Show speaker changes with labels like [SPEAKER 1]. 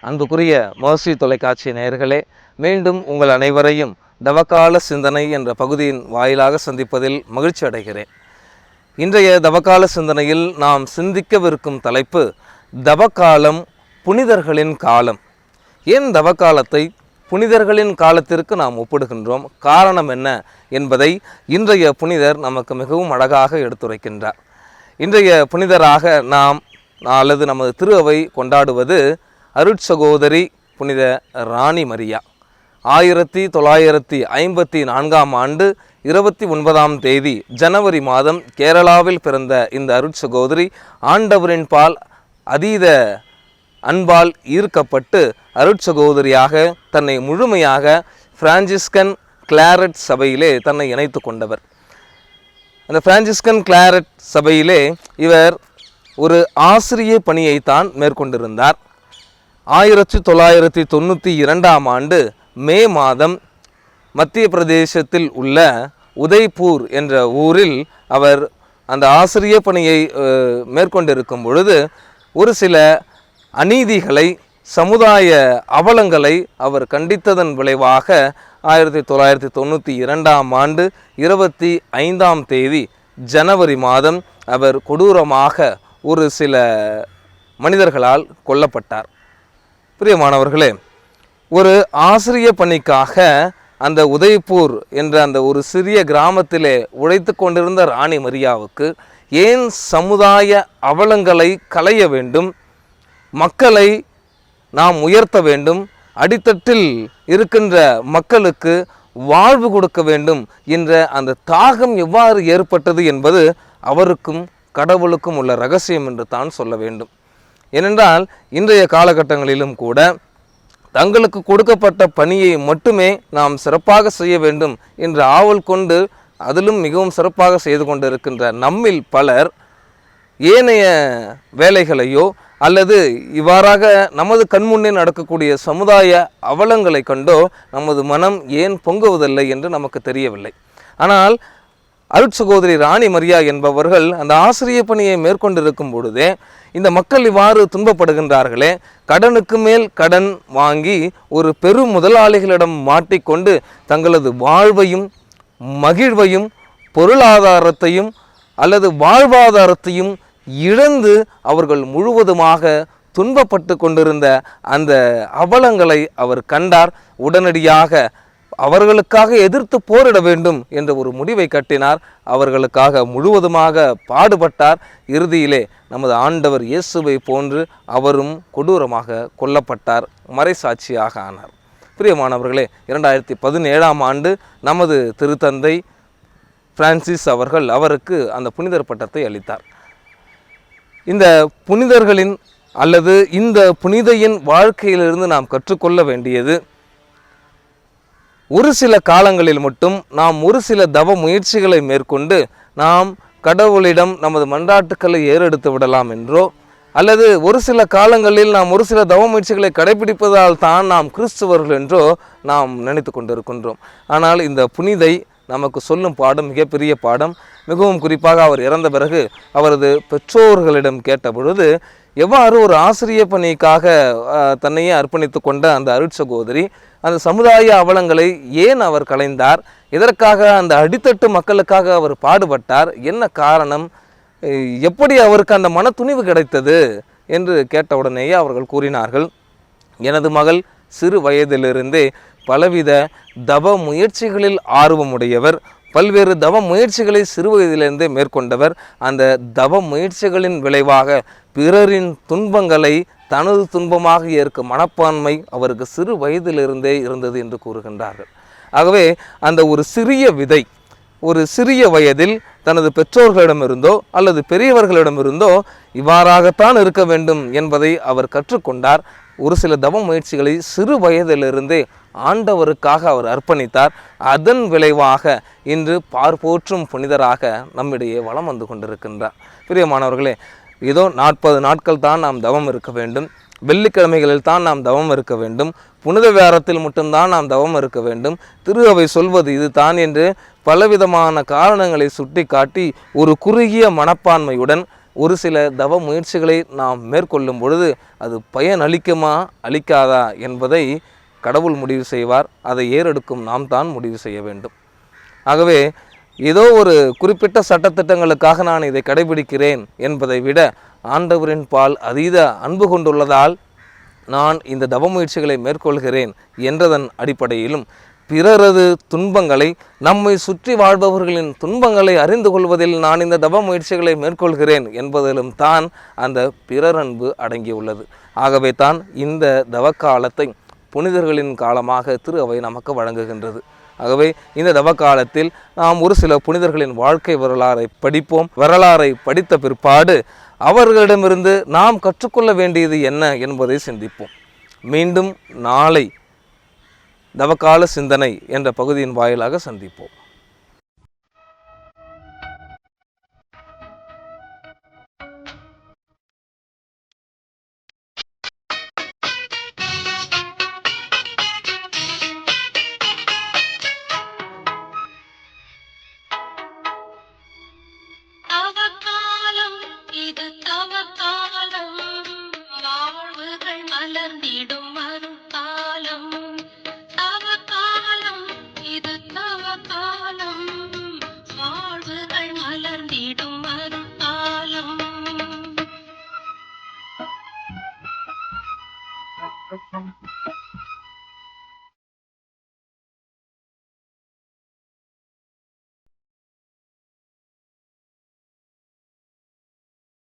[SPEAKER 1] அன்புக்குரிய மர்சி தொலைக்காட்சி நேயர்களே, மீண்டும் உங்கள் அனைவரையும் தவக்கால சிந்தனை என்ற பகுதியின் வாயிலாக சந்திப்பதில் மகிழ்ச்சி அடைகிறேன். இன்றைய தவக்கால சிந்தனையில் நாம் சிந்திக்கவிருக்கும் தலைப்பு தவக்காலம், புனிதர்களின் காலம். ஏன் தவக்காலத்தை புனிதர்களின் காலத்திற்கு நாம் ஒப்பிடுகின்றோம், காரணம் என்ன என்பதை இன்றைய புனிதர் நமக்கு மிகவும் அழகாக எடுத்துரைக்கின்றார். இன்றைய புனிதராக நாம் அல்லது நமது திரு அவை கொண்டாடுவது அருட்சகோதரி புனித ராணி மரியா. 1954ஆம் ஆண்டு 29ஆம் தேதி ஜனவரி மாதம் கேரளாவில் பிறந்த இந்த அருட்சகோதரி ஆண்டவரின் பால் அதீத அன்பால் ஈர்க்கப்பட்டு அருட்சகோதரியாக தன்னை முழுமையாக பிரான்சிஸ்கன் கிளாரட் சபையிலே தன்னை இணைத்து கொண்டவர். அந்த பிரான்சிஸ்கன் கிளாரட் சபையிலே இவர் ஒரு ஆசிரிய பணியைத்தான் மேற்கொண்டிருந்தார். 1992ஆம் ஆண்டு மே மாதம் மத்திய பிரதேசத்தில் உள்ள உதய்பூர் என்ற ஊரில் அவர் அந்த ஆசிரிய பணியை மேற்கொண்டிருக்கும் பொழுது ஒரு சில அநீதிகளை, சமுதாய அவலங்களை அவர் கண்டித்ததன் விளைவாக 1992ஆம் ஆண்டு 25ஆம் தேதி ஜனவரி மாதம் அவர் கொடூரமாக ஒரு சில மனிதர்களால் கொல்லப்பட்டார். பிரியமானவர்களே, ஒரு ஆசிரிய பணிக்காக அந்த உதய்பூர் என்ற அந்த ஒரு சிறிய கிராமத்திலே உழைத்து கொண்டிருந்த ராணி மரியாவுக்கு ஏன் சமுதாய அவலங்களை களைய வேண்டும், மக்களை நாம் உயர்த்த வேண்டும், அடித்தட்டில் இருக்கின்ற மக்களுக்கு வாழ்வு கொடுக்க வேண்டும் என்ற அந்த தாகம் எவ்வாறு ஏற்பட்டது என்பது அவருக்கும் கடவுளுக்கும் உள்ள ரகசியம் என்று தான் சொல்ல வேண்டும். ஏனென்றால் இன்றைய காலகட்டங்களிலும் கூட தங்களுக்கு கொடுக்கப்பட்ட பணியை மட்டுமே நாம் சிறப்பாக செய்ய வேண்டும் என்ற ஆவல் கொண்டு அதிலும் மிகவும் சிறப்பாக செய்து கொண்டிருக்கின்ற நம்மில் பலர் ஏனைய வேலைகளையோ அல்லது இவ்வாறாக நமது கண்முன்னே நடக்கக்கூடிய சமுதாய அவலங்களை கண்டோ நமது மனம் ஏன் பொங்குவதில்லை என்று நமக்கு தெரியவில்லை. ஆனால் அருட்சகோதரி ராணி மரியா என்பவர்கள் அந்த ஆசிரிய பணியை மேற்கொண்டிருக்கும் பொழுதே இந்த மக்கள் இவ்வாறு துன்பப்படுகின்றார்களே, கடனுக்கு மேல் கடன் வாங்கி ஒரு பெரு முதலாளிகளிடம் மாட்டிக்கொண்டு தங்களது வாழ்வையும் மகிழ்வையும் பொருளாதாரத்தையும் அல்லது வாழ்வாதாரத்தையும் இழந்து அவர்கள் முழுவதுமாக துன்பப்பட்டு கொண்டிருந்த அந்த அவலங்களை அவர் கண்டார். உடனடியாக அவர்களுக்காக எதிர்த்து போரிட வேண்டும் என்ற ஒரு முடிவை கட்டினார். அவர்களுக்காக முழுவதுமாக பாடுபட்டார். இறுதியிலே நமது ஆண்டவர் இயேசுவை போன்று அவரும் கொடூரமாக கொல்லப்பட்டார், மறைசாட்சியாக ஆனார். பிரியமானவர்களே, 2017ஆம் ஆண்டு நமது திருத்தந்தை பிரான்சிஸ் அவர்கள் அவருக்கு அந்த புனிதர் பட்டத்தை அளித்தார். இந்த புனிதர்களின் அல்லது இந்த புனிதையின் வாழ்க்கையிலிருந்து நாம் கற்றுக்கொள்ள வேண்டியது, ஒரு சில காலங்களில் மட்டும் நாம் ஒரு சில தவ முயற்சிகளை மேற்கொண்டு நாம் கடவுளிடம் நமது மன்றாட்டுக்களை ஏறெடுத்து விடலாம் என்றோ, அல்லது ஒரு சில காலங்களில் நாம் ஒரு சில தவ முயற்சிகளை கடைபிடிப்பதால் தான் நாம் கிறிஸ்துவர்கள் என்றோ நாம் நினைத்து கொண்டிருக்கின்றோம். ஆனால் இந்த புனிதை நமக்கு சொல்லும் பாடம் மிகப்பெரிய பாடம். மிகவும் குறிப்பாக அவர் இறந்த பிறகு அவரது பெற்றோர்களிடம் கேட்ட பொழுது எவ்வாறு ஒரு ஆசிரிய பணிக்காக தன்னையே அர்ப்பணித்து கொண்ட அந்த அருட்சகோதரி அந்த சமுதாய அவலங்களை ஏன் அவர் களைந்தார், எதற்காக அந்த அடித்தட்டு மக்களுக்காக அவர் பாடுபட்டார், என்ன காரணம், எப்படி அவருக்கு அந்த மன துணிவு கிடைத்தது என்று கேட்டவுடனேயே அவர்கள் கூறினார்கள், எனது மகள் சிறு வயதிலிருந்தே பலவித தவ முயற்சிகளில் ஆர்வமுடையவர், பல்வேறு தவ முயற்சிகளை சிறு வயதிலிருந்தே மேற்கொண்டவர். அந்த தவ முயற்சிகளின் விளைவாக பிறரின் துன்பங்களை தனது துன்பமாக ஏற்கும் மனப்பான்மை அவருக்கு சிறு வயதிலிருந்தே இருந்தது என்று கூறுகின்றார்கள். ஆகவே அந்த ஒரு சிறிய விதை ஒரு சிறிய வயதில் தனது பெற்றோர்களிடமிருந்தோ அல்லது பெரியவர்களிடமிருந்தோ இவ்வாறாகத்தான் இருக்க வேண்டும் என்பதை அவர் கற்றுக்கொண்டார். ஒரு சில தவ முயற்சிகளை சிறு வயதிலிருந்தே ஆண்டவருக்காக அவர் அர்ப்பணித்தார். அதன் விளைவாக இன்று பார்ப்போற்றும் புனிதராக நம்மிடையே வலம் வந்து கொண்டிருக்கின்றார். பிரியமானவர்களே, ஏதோ 40 நாட்கள் தான் நாம் தவம் இருக்க வேண்டும், வெள்ளிக்கிழமைகளில் தான் நாம் தவம் இருக்க வேண்டும், புனித வியாரத்தில் மட்டும்தான் நாம் தவம் இருக்க வேண்டும், திரு அவை சொல்வது இது தான் என்று பலவிதமான காரணங்களை சுட்டி காட்டி ஒரு குறுகிய மனப்பான்மையுடன் ஒரு சில தவ முயற்சிகளை நாம் மேற்கொள்ளும் பொழுது அது பயன் அளிக்குமா அளிக்காதா என்பதை கடவுள் முடிவு செய்வார். அதை ஏறெடுக்கும் நாம் தான் முடிவு செய்ய வேண்டும். ஆகவே ஏதோ ஒரு குறிப்பிட்ட சட்டத்திட்டங்களுக்காக நான் இதை கடைபிடிக்கிறேன் என்பதை விட ஆண்டவரின் பால் அதீத அன்பு கொண்டுள்ளதால் நான் இந்த தவ முயற்சிகளை மேற்கொள்கிறேன் என்றதன் அடிப்படையிலும் பிறரது துன்பங்களை, நம்மை சுற்றி வாழ்பவர்களின் துன்பங்களை அறிந்து கொள்வதில் நான் இந்த தவ முயற்சிகளை மேற்கொள்கிறேன் என்பதிலும் தான் அந்த பிறரன்பு அடங்கியுள்ளது. ஆகவே தான் இந்த தவக்காலத்தை புனிதர்களின் காலமாக திரு அவை நமக்கு வழங்குகின்றது. ஆகவே இந்த தவ காலத்தில் நாம் ஒரு சில புனிதர்களின் வாழ்க்கை வரலாறை படிப்போம். வரலாறை படித்த பிற்பாடு அவர்களிடமிருந்து நாம் கற்றுக்கொள்ள வேண்டியது என்ன என்பதை சிந்திப்போம். மீண்டும் நாளை தவக்கால சிந்தனை என்ற பகுதியின் வாயிலாக சந்திப்போம்.
[SPEAKER 2] மலர்ந்திடும் மறுகாலம் அவகாலம் இது தவகாலம் வாழ்வுகள் மலர்ந்திடும் மறுகாலம்.